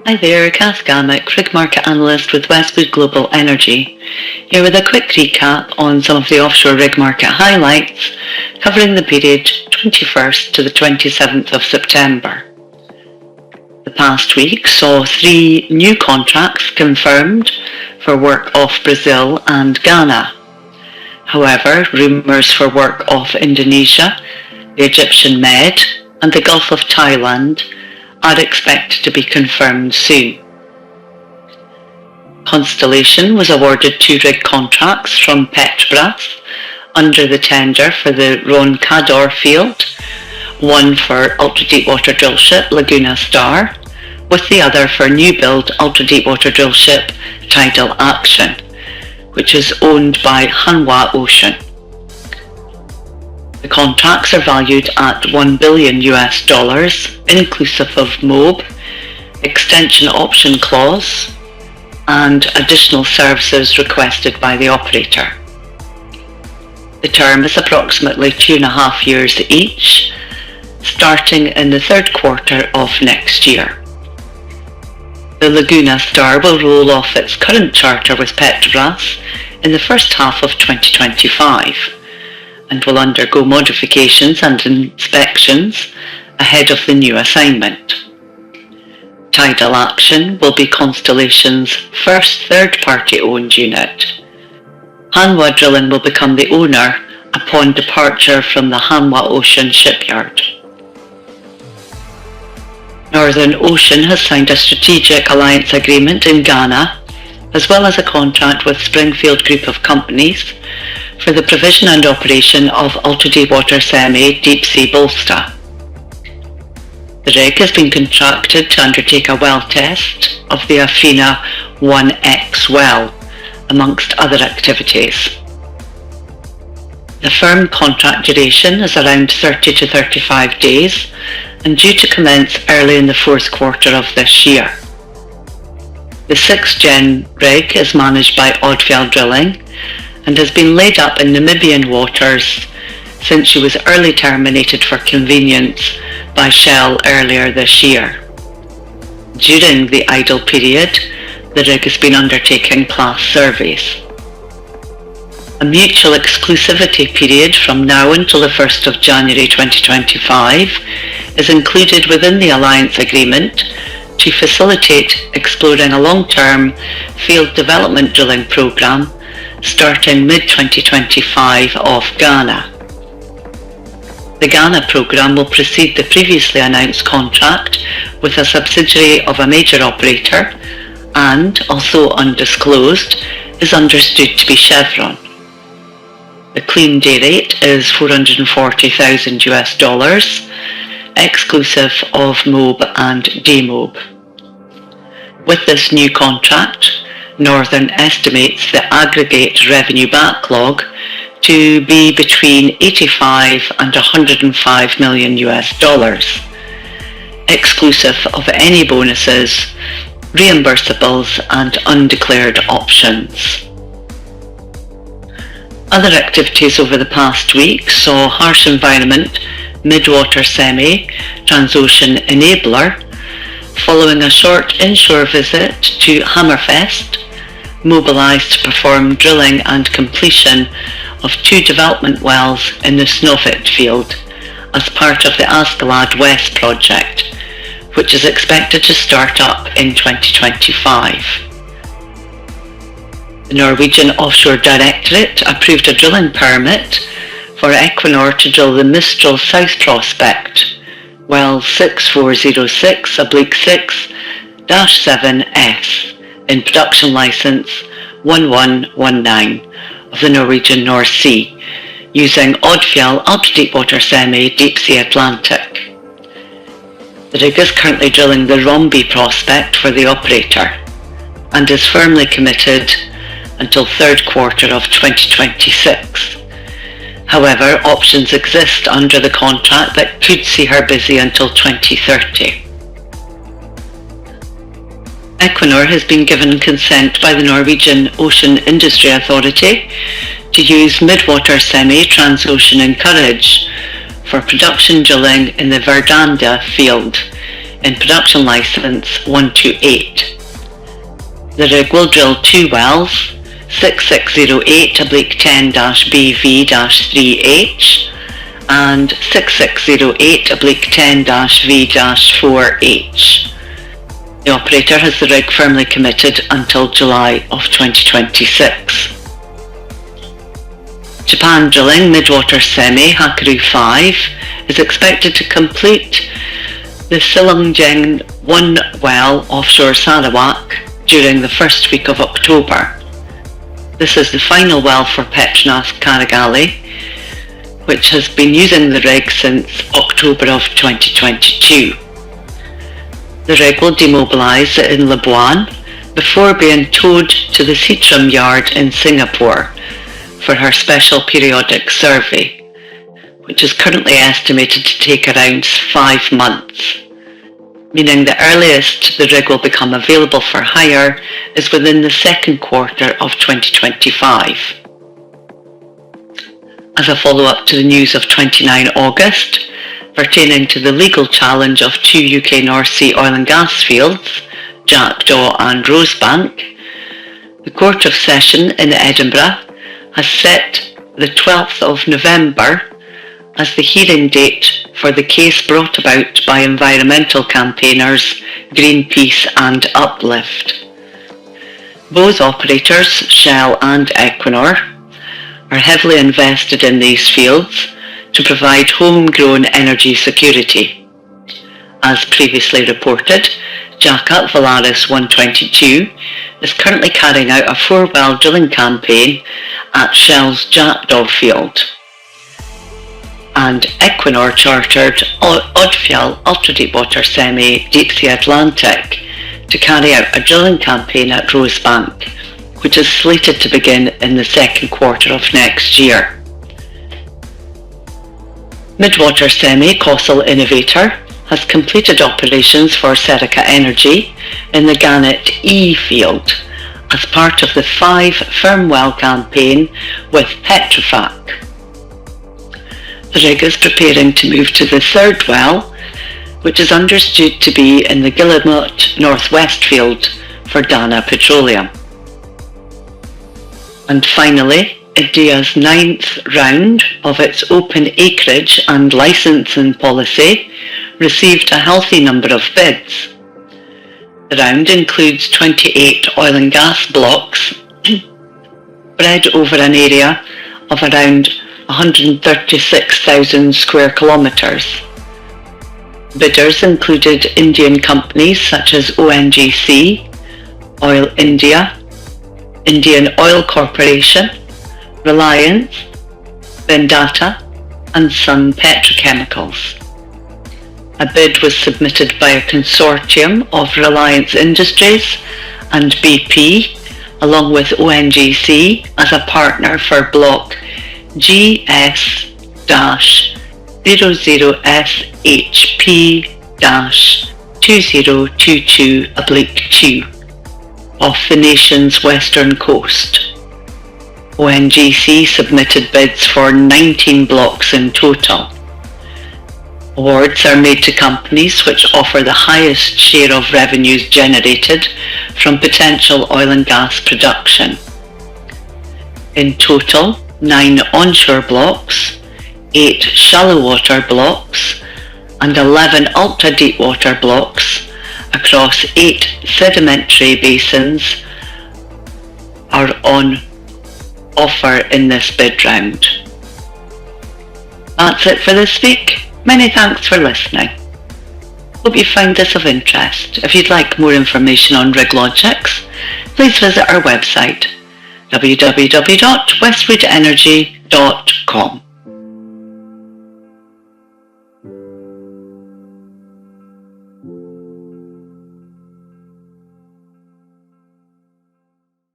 Hi there, Kath Gammack, rig market analyst with Westwood Global Energy, here with a quick recap on some of the offshore rig market highlights covering the period 21st to the 27th of September. The past week saw 3 new contracts confirmed for work off Brazil and Ghana. However, rumours for work off Indonesia, the Egyptian Med and the Gulf of Thailand are expected to be confirmed soon. Constellation was awarded 2 rig contracts from Petrobras under the tender for the Roncador field, one for ultra-deepwater drillship Laguna Star, with the other for new-build ultra-deepwater drillship Tidal Action, which is owned by Hanwha Ocean. The contracts are valued at $1 billion inclusive of MOB, extension option clause, and additional services requested by the operator. The term is approximately 2.5 years each, starting in the third quarter of next year. The Laguna Star will roll off its current charter with Petrobras in the first half of 2025. And will undergo modifications and inspections ahead of the new assignment. Tidal Action will be Constellation's first third-party owned unit. Hanwha Drilling will become the owner upon departure from the Hanwha Ocean shipyard. Northern Ocean has signed a strategic alliance agreement in Ghana, as well as a contract with Springfield Group of Companies for the provision and operation of ultra-deepwater semi deep-sea bolster. The rig has been contracted to undertake a well test of the Athena 1X well, amongst other activities. The firm contract duration is around 30 to 35 days and due to commence early in the fourth quarter of this year. The 6th gen rig is managed by Odfjell Drilling and has been laid up in Namibian waters since she was early terminated for convenience by Shell earlier this year. During the idle period, the rig has been undertaking class surveys. A mutual exclusivity period from now until the 1st of January 2025 is included within the alliance agreement to facilitate exploring a long-term field development drilling programme starting mid-2025 off Ghana. The Ghana programme will precede the previously announced contract with a subsidiary of a major operator and, also undisclosed, is understood to be Chevron. The clean day rate is $440,000, exclusive of MOB and DMOB. With this new contract, Northern estimates the aggregate revenue backlog to be between 85 and $105 million, exclusive of any bonuses, reimbursables and undeclared options. Other activities over the past week saw harsh environment midwater semi Transocean Enabler following a short inshore visit to Hammerfest, mobilised to perform drilling and completion of 2 development wells in the Snøhvit field as part of the Askeladd West project, which is expected to start up in 2025. The Norwegian Offshore Directorate approved a drilling permit for Equinor to drill the Mistral South prospect, well 6406/6-7S in production licence 1119 of the Norwegian North Sea, using Odfjell ultra-deepwater semi deep-sea Atlantic. The rig is currently drilling the Romby prospect for the operator and is firmly committed until third quarter of 2026. However, options exist under the contract that could see her busy until 2030. Equinor has been given consent by the Norwegian Ocean Industry Authority to use midwater semi Transocean Encourage for production drilling in the Verdande field in production licence 128. The rig will drill 2 wells, 6608/10-BV-3H and 6608/10-V-4H. The operator has the rig firmly committed until July of 2026. Japan Drilling Midwater Semi Hakaru 5 is expected to complete the Silongjeng 1 well offshore Sarawak during the first week of October. This is the final well for Petronas Karagali, which has been using the rig since October of 2022. The rig will demobilise in Labuan before being towed to the Seatram yard in Singapore for her special periodic survey, which is currently estimated to take around 5 months, meaning the earliest the rig will become available for hire is within the second quarter of 2025. As a follow-up to the news of 29 August, pertaining to the legal challenge of 2 UK North Sea oil and gas fields, Jackdaw and Rosebank, the Court of Session in Edinburgh has set the 12th of November as the hearing date for the case brought about by environmental campaigners Greenpeace and Uplift. Both operators, Shell and Equinor, are heavily invested in these fields to provide homegrown energy security. As previously reported, Jack-Up Valaris 122 is currently carrying out a 4-well drilling campaign at Shell's Jackdaw field, and Equinor chartered Odfjell ultra-deepwater semi Deep-Sea Atlantic to carry out a drilling campaign at Rosebank, which is slated to begin in the second quarter of next year. Midwater Semi Coastal Innovator has completed operations for Serica Energy in the Gannet E field as part of the 5 firm well campaign with Petrofac. The rig is preparing to move to the 3rd well, which is understood to be in the Guillemot Northwest field for Dana Petroleum. And finally, India's 9th round of its open acreage and licensing policy received a healthy number of bids. The round includes 28 oil and gas blocks spread over an area of around 136,000 square kilometres. Bidders included Indian companies such as ONGC, Oil India, Indian Oil Corporation, Reliance, Vendata and Sun Petrochemicals. A bid was submitted by a consortium of Reliance Industries and BP, along with ONGC as a partner for block GS-00SHP-2022/2 off the nation's western coast. ONGC submitted bids for 19 blocks in total. Awards are made to companies which offer the highest share of revenues generated from potential oil and gas production. In total, 9 onshore blocks, 8 shallow water blocks, and 11 ultra-deepwater blocks across 8 sedimentary basins are on offer in this bid round. That's it for this week. Many thanks for listening. Hope you find this of interest. If you'd like more information on RigLogics, please visit our website www.westwoodenergy.com.